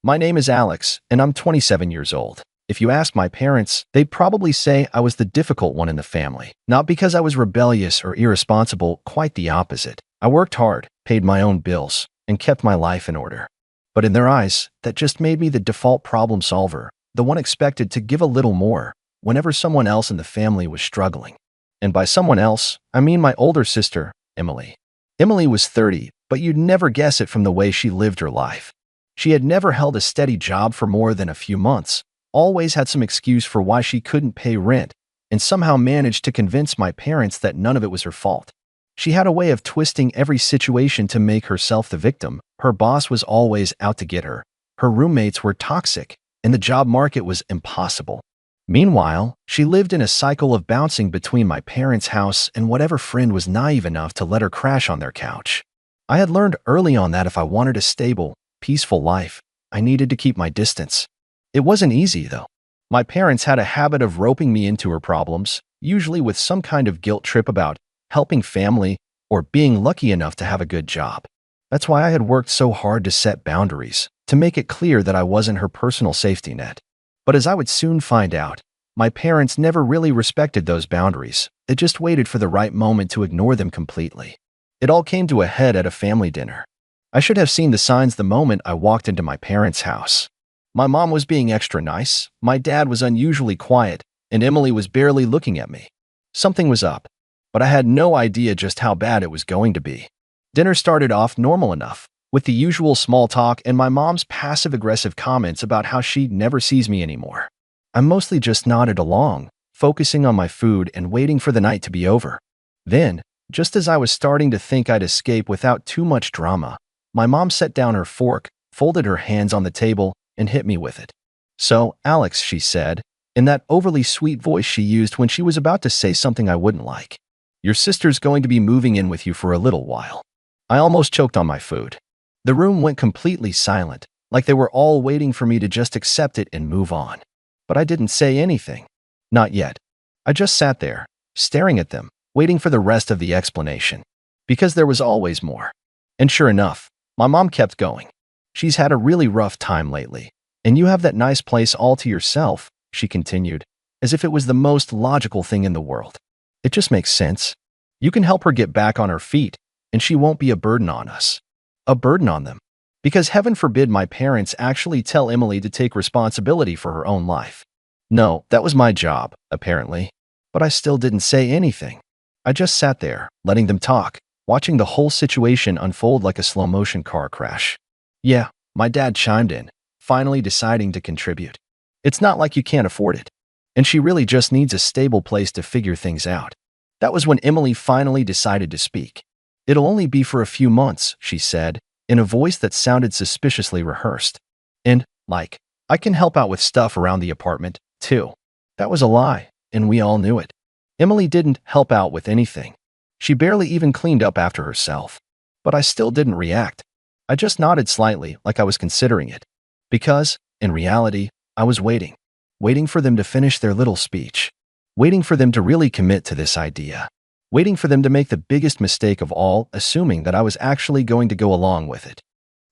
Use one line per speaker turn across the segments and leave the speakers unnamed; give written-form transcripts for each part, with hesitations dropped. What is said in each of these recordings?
My name is Alex, and I'm 27 years old. If you ask my parents, they'd probably say I was the difficult one in the family. Not because I was rebellious or irresponsible, quite the opposite. I worked hard, paid my own bills, and kept my life in order. But in their eyes, that just made me the default problem solver, the one expected to give a little more whenever someone else in the family was struggling. And by someone else, I mean my older sister, Emily. Emily was 30, but you'd never guess it from the way she lived her life. She had never held a steady job for more than a few months, always had some excuse for why she couldn't pay rent, and somehow managed to convince my parents that none of it was her fault. She had a way of twisting every situation to make herself the victim. Her boss was always out to get her. Her roommates were toxic, and the job market was impossible. Meanwhile, she lived in a cycle of bouncing between my parents' house and whatever friend was naive enough to let her crash on their couch. I had learned early on that if I wanted a stable, peaceful life, I needed to keep my distance. It wasn't easy, though. My parents had a habit of roping me into her problems, usually with some kind of guilt trip about helping family or being lucky enough to have a good job. That's why I had worked so hard to set boundaries, to make it clear that I wasn't her personal safety net. But as I would soon find out, my parents never really respected those boundaries. They just waited for the right moment to ignore them completely. It all came to a head at a family dinner. I should have seen the signs the moment I walked into my parents' house. My mom was being extra nice, my dad was unusually quiet, and Emily was barely looking at me. Something was up, but I had no idea just how bad it was going to be. Dinner started off normal enough, with the usual small talk and my mom's passive-aggressive comments about how she never sees me anymore. I mostly just nodded along, focusing on my food and waiting for the night to be over. Then, just as I was starting to think I'd escape without too much drama, my mom set down her fork, folded her hands on the table, and hit me with it. "So, Alex," she said, in that overly sweet voice she used when she was about to say something I wouldn't like, "your sister's going to be moving in with you for a little while." I almost choked on my food. The room went completely silent, like they were all waiting for me to just accept it and move on. But I didn't say anything. Not yet. I just sat there, staring at them, waiting for the rest of the explanation. Because there was always more. And sure enough, my mom kept going. "She's had a really rough time lately, and you have that nice place all to yourself," she continued, as if it was the most logical thing in the world. "It just makes sense. You can help her get back on her feet, and she won't be a burden on us." A burden on them. Because heaven forbid my parents actually tell Emily to take responsibility for her own life. No, that was my job, apparently. But I still didn't say anything. I just sat there, letting them talk, watching the whole situation unfold like a slow-motion car crash. Yeah, my dad chimed in, finally deciding to contribute. "It's not like you can't afford it. And she really just needs a stable place to figure things out." That was when Emily finally decided to speak. "It'll only be for a few months," she said, in a voice that sounded suspiciously rehearsed. "And, I can help out with stuff around the apartment, too." That was a lie, and we all knew it. Emily didn't help out with anything. She barely even cleaned up after herself. But I still didn't react. I just nodded slightly, like I was considering it. Because, in reality, I was waiting. Waiting for them to finish their little speech. Waiting for them to really commit to this idea. Waiting for them to make the biggest mistake of all, assuming that I was actually going to go along with it.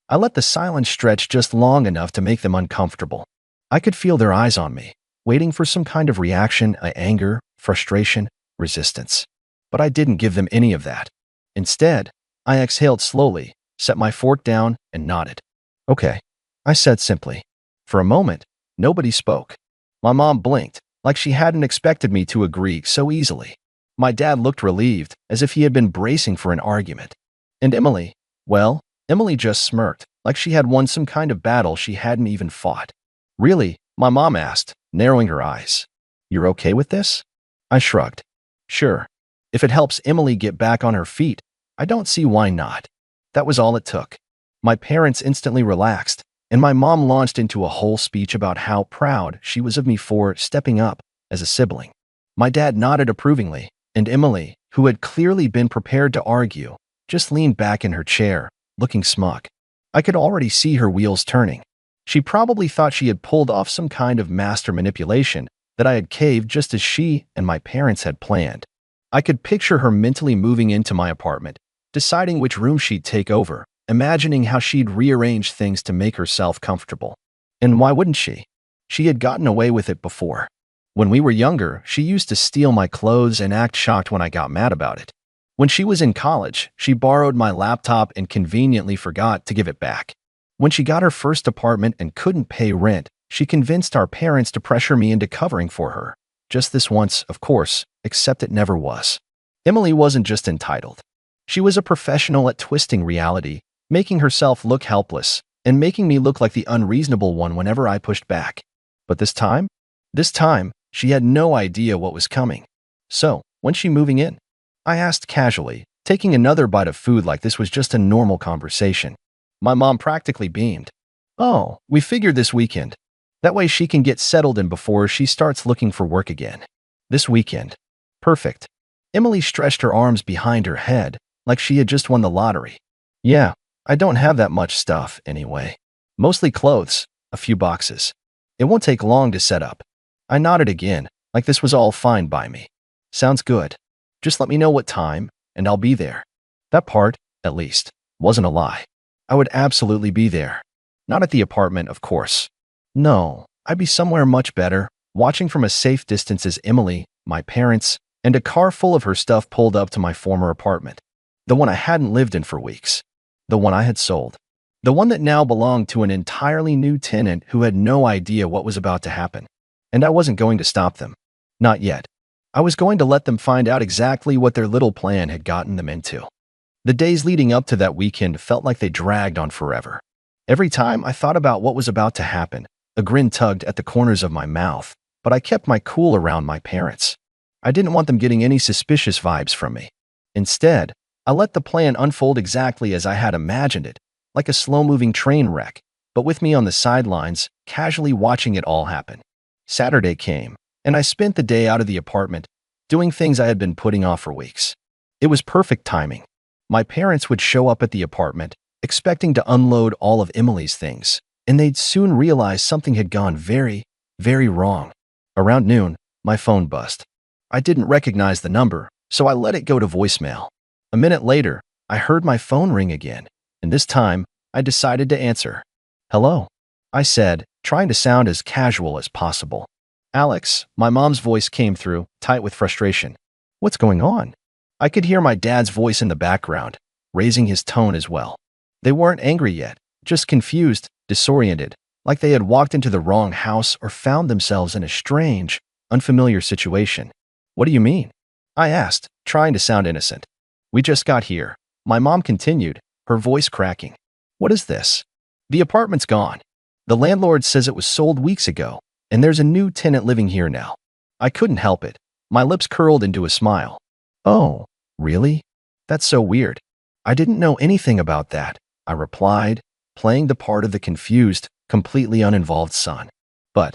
I let the silence stretch just long enough to make them uncomfortable. I could feel their eyes on me, waiting for some kind of reaction, anger, frustration, resistance. But I didn't give them any of that. Instead, I exhaled slowly, set my fork down, and nodded. "Okay," I said simply. For a moment, nobody spoke. My mom blinked, like she hadn't expected me to agree so easily. My dad looked relieved, as if he had been bracing for an argument. And Emily, well, Emily just smirked, like she had won some kind of battle she hadn't even fought. "Really?" my mom asked, narrowing her eyes. "You're okay with this?" I shrugged. "Sure. If it helps Emily get back on her feet, I don't see why not." That was all it took. My parents instantly relaxed, and my mom launched into a whole speech about how proud she was of me for stepping up as a sibling. My dad nodded approvingly, and Emily, who had clearly been prepared to argue, just leaned back in her chair, looking smug. I could already see her wheels turning. She probably thought she had pulled off some kind of master manipulation, that I had caved just as she and my parents had planned. I could picture her mentally moving into my apartment, deciding which room she'd take over, imagining how she'd rearrange things to make herself comfortable. And why wouldn't she? She had gotten away with it before. When we were younger, she used to steal my clothes and act shocked when I got mad about it. When she was in college, she borrowed my laptop and conveniently forgot to give it back. When she got her first apartment and couldn't pay rent, she convinced our parents to pressure me into covering for her. Just this once, of course, except it never was. Emily wasn't just entitled. She was a professional at twisting reality, making herself look helpless, and making me look like the unreasonable one whenever I pushed back. But this time, she had no idea what was coming. So, when's she moving in? I asked casually, taking another bite of food like this was just a normal conversation. My mom practically beamed. Oh, we figured this weekend. That way she can get settled in before she starts looking for work again. This weekend. Perfect. Emily stretched her arms behind her head, like she had just won the lottery. Yeah, I don't have that much stuff, anyway. Mostly clothes, a few boxes. It won't take long to set up. I nodded again, like this was all fine by me. Sounds good. Just let me know what time, and I'll be there. That part, at least, wasn't a lie. I would absolutely be there. Not at the apartment, of course. No, I'd be somewhere much better, watching from a safe distance as Emily, my parents, and a car full of her stuff pulled up to my former apartment. The one I hadn't lived in for weeks. The one I had sold. The one that now belonged to an entirely new tenant who had no idea what was about to happen. And I wasn't going to stop them. Not yet. I was going to let them find out exactly what their little plan had gotten them into. The days leading up to that weekend felt like they dragged on forever. Every time I thought about what was about to happen, a grin tugged at the corners of my mouth, but I kept my cool around my parents. I didn't want them getting any suspicious vibes from me. Instead, I let the plan unfold exactly as I had imagined it, like a slow-moving train wreck, but with me on the sidelines, casually watching it all happen. Saturday came, and I spent the day out of the apartment, doing things I had been putting off for weeks. It was perfect timing. My parents would show up at the apartment, expecting to unload all of Emily's things, and they'd soon realize something had gone very, very wrong. Around noon, my phone buzzed. I didn't recognize the number, so I let it go to voicemail. A minute later, I heard my phone ring again, and this time, I decided to answer. Hello, I said, trying to sound as casual as possible. Alex, my mom's voice came through, tight with frustration. What's going on? I could hear my dad's voice in the background, raising his tone as well. They weren't angry yet, just confused, disoriented, like they had walked into the wrong house or found themselves in a strange, unfamiliar situation. What do you mean? I asked, trying to sound innocent. We just got here, my mom continued, her voice cracking. What is this? The apartment's gone. The landlord says it was sold weeks ago, and there's a new tenant living here now. I couldn't help it. My lips curled into a smile. Oh, really? That's so weird. I didn't know anything about that, I replied, playing the part of the confused, completely uninvolved son. But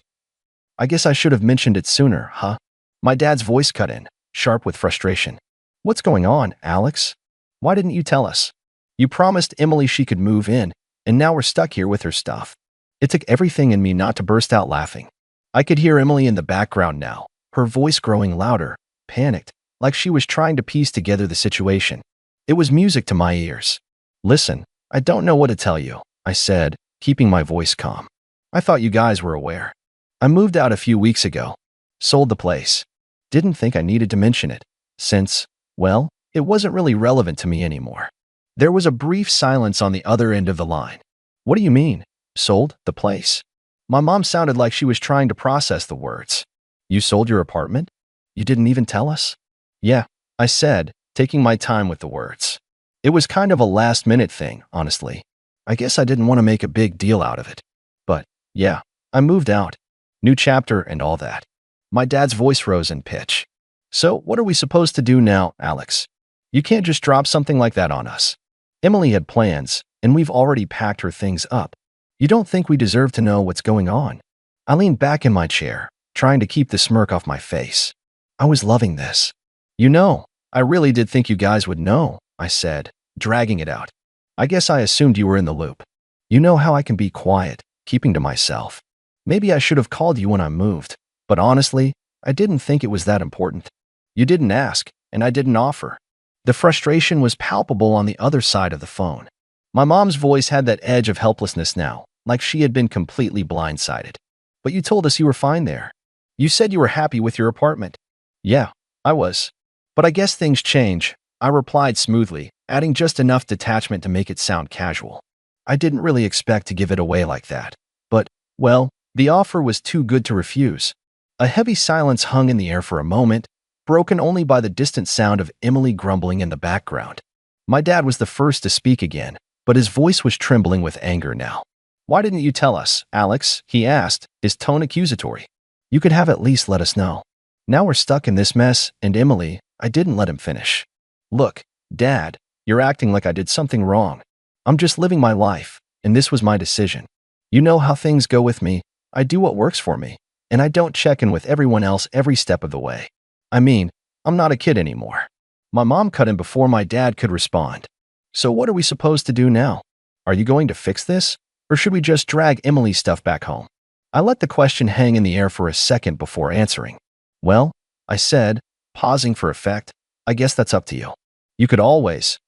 I guess I should have mentioned it sooner, huh? My dad's voice cut in, sharp with frustration. What's going on, Alex? Why didn't you tell us? You promised Emily she could move in, and now we're stuck here with her stuff. It took everything in me not to burst out laughing. I could hear Emily in the background now, her voice growing louder, panicked, like she was trying to piece together the situation. It was music to my ears. Listen, I don't know what to tell you, I said, keeping my voice calm. I thought you guys were aware. I moved out a few weeks ago. Sold the place. Didn't think I needed to mention it, since, well, it wasn't really relevant to me anymore. There was a brief silence on the other end of the line. What do you mean? Sold the place? My mom sounded like she was trying to process the words. You sold your apartment? You didn't even tell us? Yeah, I said, taking my time with the words. It was kind of a last-minute thing, honestly. I guess I didn't want to make a big deal out of it. But, yeah, I moved out. New chapter and all that. My dad's voice rose in pitch. So, what are we supposed to do now, Alex? You can't just drop something like that on us. Emily had plans, and we've already packed her things up. You don't think we deserve to know what's going on? I leaned back in my chair, trying to keep the smirk off my face. I was loving this. You know, I really did think you guys would know, I said, dragging it out. I guess I assumed you were in the loop. You know how I can be quiet, keeping to myself. Maybe I should have called you when I moved, but honestly, I didn't think it was that important. You didn't ask, and I didn't offer. The frustration was palpable on the other side of the phone. My mom's voice had that edge of helplessness now, like she had been completely blindsided. But you told us you were fine there. You said you were happy with your apartment. Yeah, I was. But I guess things change, I replied smoothly, adding just enough detachment to make it sound casual. I didn't really expect to give it away like that. But, well, the offer was too good to refuse. A heavy silence hung in the air for a moment, broken only by the distant sound of Emily grumbling in the background. My dad was the first to speak again, but his voice was trembling with anger now. Why didn't you tell us, Alex? He asked, his tone accusatory. You could have at least let us know. Now we're stuck in this mess, and Emily, I didn't let him finish. Look, Dad, you're acting like I did something wrong. I'm just living my life, and this was my decision. You know how things go with me. I do what works for me, and I don't check in with everyone else every step of the way. I mean, I'm not a kid anymore. My mom cut in before my dad could respond. So what are we supposed to do now? Are you going to fix this? Or should we just drag Emily's stuff back home? I let the question hang in the air for a second before answering. Well, I said, pausing for effect, I guess that's up to you. You could always,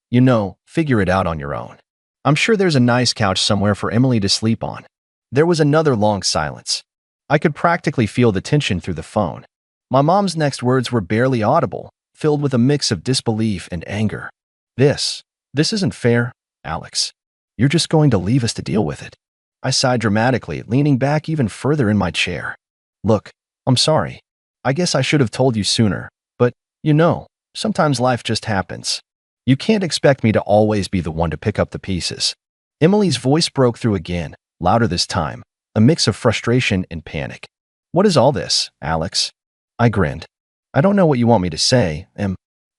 figure it out on your own. I'm sure there's a nice couch somewhere for Emily to sleep on. There was another long silence. I could practically feel the tension through the phone. My mom's next words were barely audible, filled with a mix of disbelief and anger. This isn't fair, Alex. You're just going to leave us to deal with it. I sighed dramatically, leaning back even further in my chair. Look, I'm sorry. I guess I should have told you sooner, but, sometimes life just happens. You can't expect me to always be the one to pick up the pieces. Emily's voice broke through again, louder this time, a mix of frustration and panic. What is all this, Alex? I grinned. I don't know what you want me to say,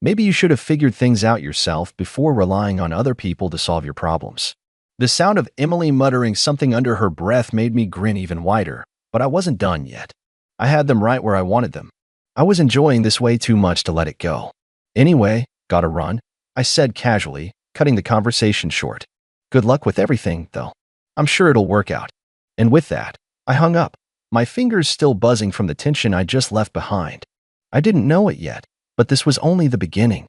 maybe you should have figured things out yourself before relying on other people to solve your problems. The sound of Emily muttering something under her breath made me grin even wider, but I wasn't done yet. I had them right where I wanted them. I was enjoying this way too much to let it go. Anyway, gotta run, I said casually, cutting the conversation short. Good luck with everything, though. I'm sure it'll work out. And with that, I hung up, my fingers still buzzing from the tension I just left behind. I didn't know it yet, but this was only the beginning.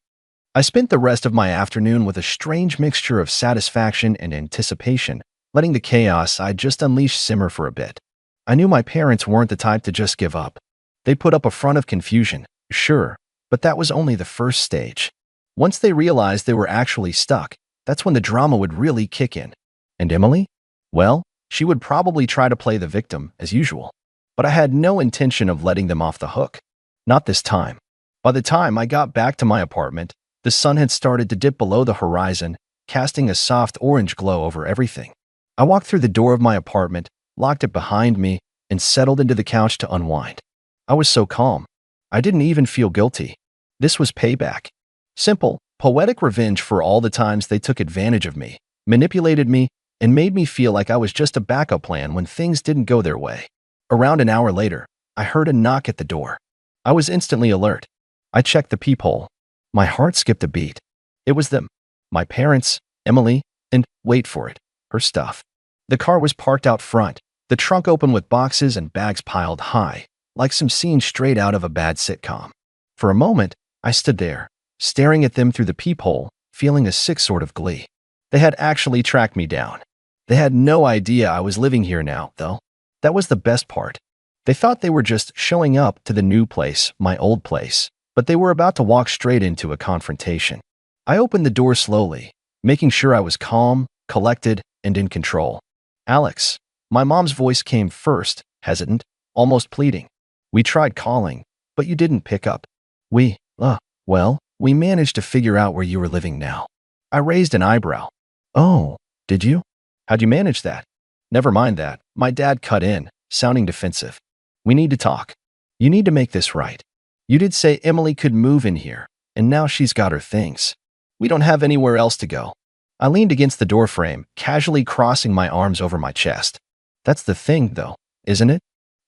I spent the rest of my afternoon with a strange mixture of satisfaction and anticipation, letting the chaos I'd just unleashed simmer for a bit. I knew my parents weren't the type to just give up. They put up a front of confusion, sure, but that was only the first stage. Once they realized they were actually stuck, that's when the drama would really kick in. And Emily? Well, she would probably try to play the victim, as usual. But I had no intention of letting them off the hook. Not this time. By the time I got back to my apartment, the sun had started to dip below the horizon, casting a soft orange glow over everything. I walked through the door of my apartment, locked it behind me, and settled into the couch to unwind. I was so calm. I didn't even feel guilty. This was payback. Simple, poetic revenge for all the times they took advantage of me, manipulated me, and made me feel like I was just a backup plan when things didn't go their way. Around an hour later, I heard a knock at the door. I was instantly alert. I checked the peephole. My heart skipped a beat. It was them. My parents, Emily, and, wait for it, her stuff. The car was parked out front, the trunk open with boxes and bags piled high, like some scene straight out of a bad sitcom. For a moment, I stood there, staring at them through the peephole, feeling a sick sort of glee. They had actually tracked me down. They had no idea I was living here now, though. That was the best part. They thought they were just showing up to the new place, my old place, but they were about to walk straight into a confrontation. I opened the door slowly, making sure I was calm, collected, and in control. Alex, my mom's voice came first, hesitant, almost pleading. We tried calling, but you didn't pick up. We managed to figure out where you were living now. I raised an eyebrow. Oh, did you? How'd you manage that? Never mind that, my dad cut in, sounding defensive. We need to talk. You need to make this right. You did say Emily could move in here, and now she's got her things. We don't have anywhere else to go. I leaned against the doorframe, casually crossing my arms over my chest. That's the thing, though, isn't it?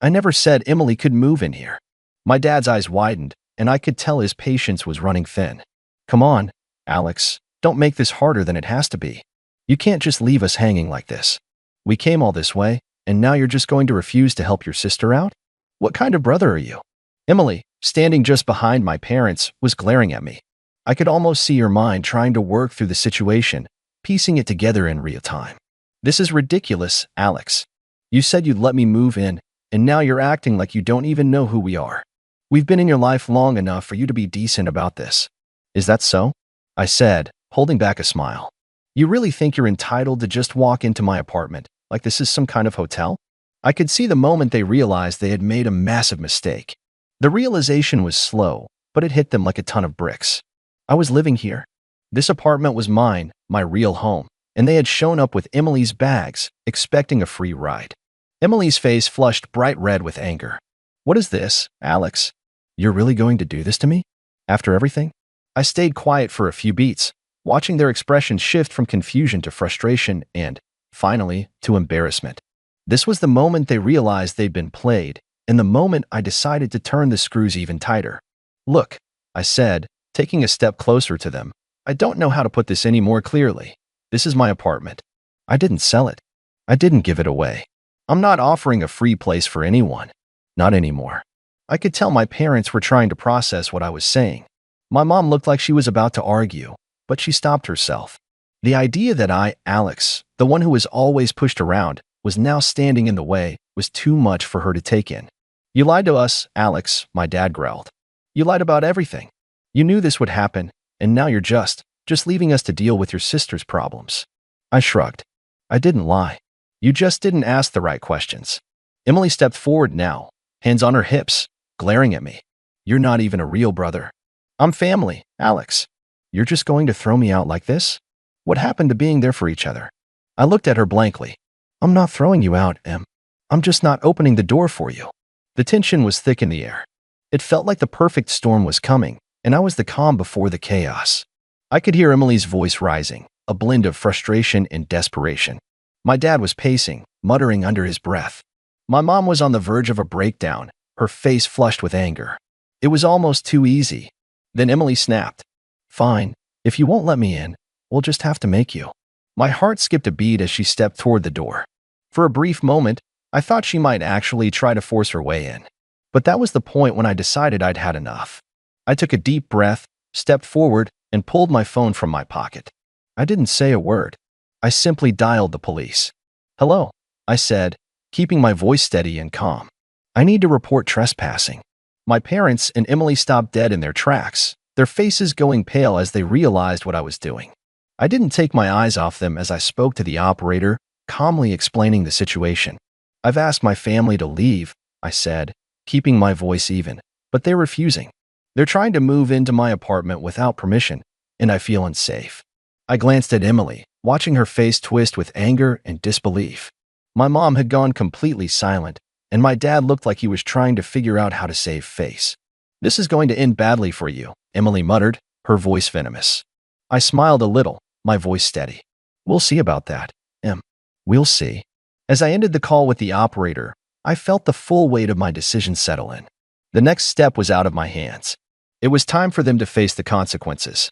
I never said Emily could move in here. My dad's eyes widened, and I could tell his patience was running thin. Come on, Alex, don't make this harder than it has to be. You can't just leave us hanging like this. We came all this way, and now you're just going to refuse to help your sister out? What kind of brother are you? Emily, standing just behind my parents, was glaring at me. I could almost see her mind trying to work through the situation, piecing it together in real time. This is ridiculous, Alex. You said you'd let me move in, and now you're acting like you don't even know who we are. We've been in your life long enough for you to be decent about this. Is that so? I said, holding back a smile. You really think you're entitled to just walk into my apartment like this is some kind of hotel? I could see the moment they realized they had made a massive mistake. The realization was slow, but it hit them like a ton of bricks. I was living here. This apartment was mine, my real home, and they had shown up with Emily's bags, expecting a free ride. Emily's face flushed bright red with anger. What is this, Alex? You're really going to do this to me? After everything? I stayed quiet for a few beats, watching their expressions shift from confusion to frustration and, finally, to embarrassment. This was the moment they realized they'd been played, and the moment I decided to turn the screws even tighter. Look, I said, taking a step closer to them. I don't know how to put this any more clearly. This is my apartment. I didn't sell it. I didn't give it away. I'm not offering a free place for anyone. Not anymore. I could tell my parents were trying to process what I was saying. My mom looked like she was about to argue, but she stopped herself. The idea that I, Alex, the one who was always pushed around, was now standing in the way was too much for her to take in. You lied to us, Alex, my dad growled. You lied about everything. You knew this would happen, and now you're just leaving us to deal with your sister's problems. I shrugged. I didn't lie. You just didn't ask the right questions. Emily stepped forward now, hands on her hips, glaring at me. You're not even a real brother. I'm family, Alex. You're just going to throw me out like this? What happened to being there for each other? I looked at her blankly. I'm not throwing you out, Em. I'm just not opening the door for you. The tension was thick in the air. It felt like the perfect storm was coming, and I was the calm before the chaos. I could hear Emily's voice rising, a blend of frustration and desperation. My dad was pacing, muttering under his breath. My mom was on the verge of a breakdown, her face flushed with anger. It was almost too easy. Then Emily snapped. Fine, if you won't let me in, we'll just have to make you. My heart skipped a beat as she stepped toward the door. For a brief moment, I thought she might actually try to force her way in. But that was the point when I decided I'd had enough. I took a deep breath, stepped forward, and pulled my phone from my pocket. I didn't say a word. I simply dialed the police. Hello, I said, keeping my voice steady and calm. I need to report trespassing. My parents and Emily stopped dead in their tracks, their faces going pale as they realized what I was doing. I didn't take my eyes off them as I spoke to the operator, calmly explaining the situation. I've asked my family to leave, I said, keeping my voice even, but they're refusing. They're trying to move into my apartment without permission, and I feel unsafe. I glanced at Emily, watching her face twist with anger and disbelief. My mom had gone completely silent, and my dad looked like he was trying to figure out how to save face. This is going to end badly for you, Emily muttered, her voice venomous. I smiled a little, my voice steady. We'll see about that, Em. We'll see. As I ended the call with the operator, I felt the full weight of my decision settle in. The next step was out of my hands. It was time for them to face the consequences.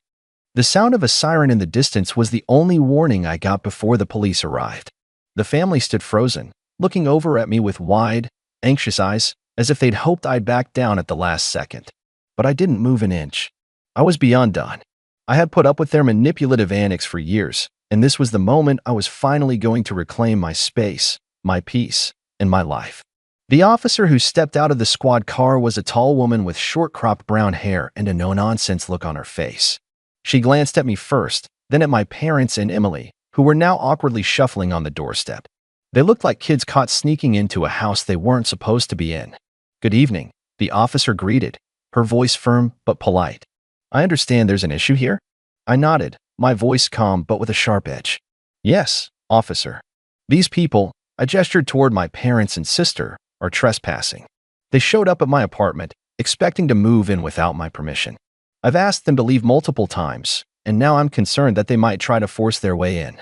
The sound of a siren in the distance was the only warning I got before the police arrived. The family stood frozen, looking over at me with wide, anxious eyes, as if they'd hoped I'd back down at the last second. But I didn't move an inch. I was beyond done. I had put up with their manipulative antics for years, and this was the moment I was finally going to reclaim my space, my peace, and my life. The officer who stepped out of the squad car was a tall woman with short-cropped brown hair and a no-nonsense look on her face. She glanced at me first, then at my parents and Emily, who were now awkwardly shuffling on the doorstep. They looked like kids caught sneaking into a house they weren't supposed to be in. Good evening, the officer greeted, her voice firm but polite. I understand there's an issue here? I nodded, my voice calm but with a sharp edge. Yes, officer. These people, I gestured toward my parents and sister, are trespassing. They showed up at my apartment, expecting to move in without my permission. I've asked them to leave multiple times, and now I'm concerned that they might try to force their way in.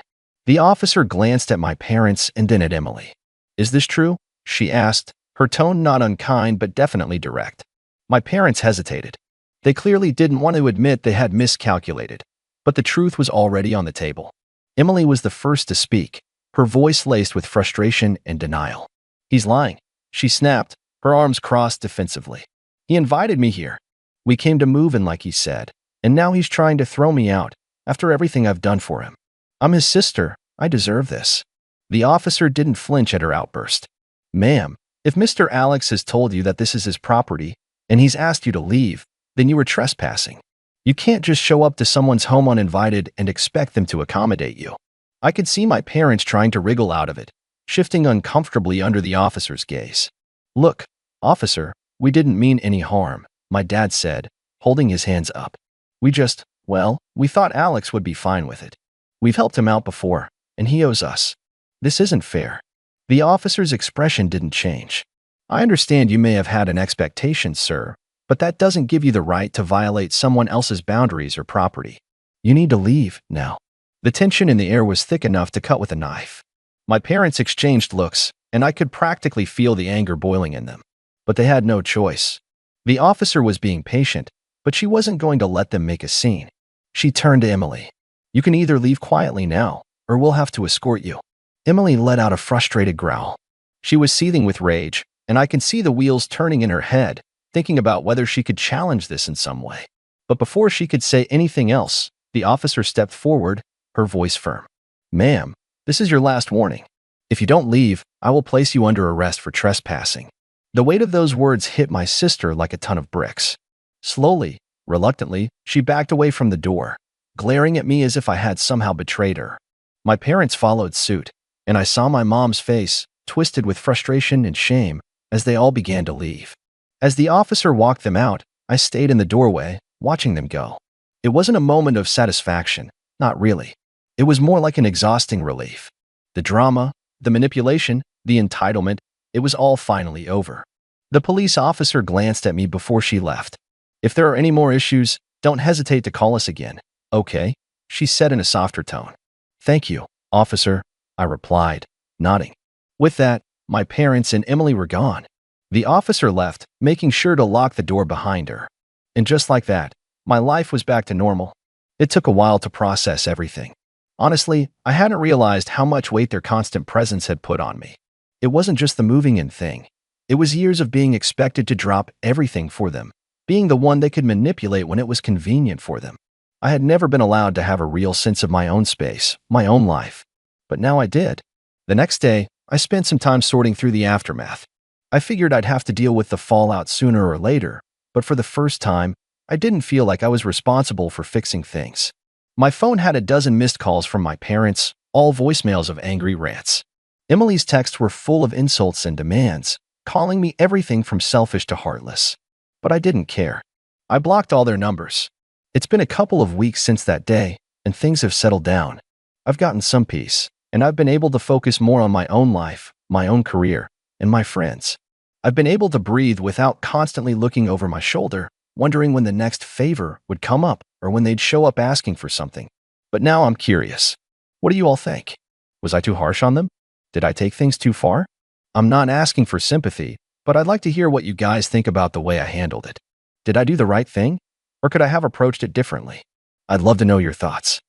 The officer glanced at my parents and then at Emily. Is this true? She asked, her tone not unkind but definitely direct. My parents hesitated. They clearly didn't want to admit they had miscalculated, but the truth was already on the table. Emily was the first to speak, her voice laced with frustration and denial. He's lying, she snapped, her arms crossed defensively. He invited me here. We came to move in like he said, and now he's trying to throw me out after everything I've done for him. I'm his sister. I deserve this. The officer didn't flinch at her outburst. Ma'am, if Mr. Alex has told you that this is his property and he's asked you to leave, then you were trespassing. You can't just show up to someone's home uninvited and expect them to accommodate you. I could see my parents trying to wriggle out of it, shifting uncomfortably under the officer's gaze. Look, officer, we didn't mean any harm, my dad said, holding his hands up. We thought Alex would be fine with it. We've helped him out before, and he owes us. This isn't fair. The officer's expression didn't change. I understand you may have had an expectation, sir, but that doesn't give you the right to violate someone else's boundaries or property. You need to leave now. The tension in the air was thick enough to cut with a knife. My parents exchanged looks, and I could practically feel the anger boiling in them. But they had no choice. The officer was being patient, but she wasn't going to let them make a scene. She turned to Emily. You can either leave quietly now, or we'll have to escort you. Emily let out a frustrated growl. She was seething with rage, and I could see the wheels turning in her head, thinking about whether she could challenge this in some way. But before she could say anything else, the officer stepped forward, her voice firm. Ma'am, this is your last warning. If you don't leave, I will place you under arrest for trespassing. The weight of those words hit my sister like a ton of bricks. Slowly, reluctantly, she backed away from the door, glaring at me as if I had somehow betrayed her. My parents followed suit, and I saw my mom's face, twisted with frustration and shame, as they all began to leave. As the officer walked them out, I stayed in the doorway, watching them go. It wasn't a moment of satisfaction, not really. It was more like an exhausting relief. The drama, the manipulation, the entitlement, it was all finally over. The police officer glanced at me before she left. If there are any more issues, don't hesitate to call us again, okay? She said in a softer tone. Thank you, officer, I replied, nodding. With that, my parents and Emily were gone. The officer left, making sure to lock the door behind her. And just like that, my life was back to normal. It took a while to process everything. Honestly, I hadn't realized how much weight their constant presence had put on me. It wasn't just the moving in thing. It was years of being expected to drop everything for them, being the one they could manipulate when it was convenient for them. I had never been allowed to have a real sense of my own space, my own life. But now I did. The next day, I spent some time sorting through the aftermath. I figured I'd have to deal with the fallout sooner or later, but for the first time, I didn't feel like I was responsible for fixing things. My phone had a dozen missed calls from my parents, all voicemails of angry rants. Emily's texts were full of insults and demands, calling me everything from selfish to heartless. But I didn't care. I blocked all their numbers. It's been a couple of weeks since that day, and things have settled down. I've gotten some peace, and I've been able to focus more on my own life, my own career, and my friends. I've been able to breathe without constantly looking over my shoulder, wondering when the next favor would come up or when they'd show up asking for something. But now I'm curious. What do you all think? Was I too harsh on them? Did I take things too far? I'm not asking for sympathy, but I'd like to hear what you guys think about the way I handled it. Did I do the right thing? Or could I have approached it differently? I'd love to know your thoughts.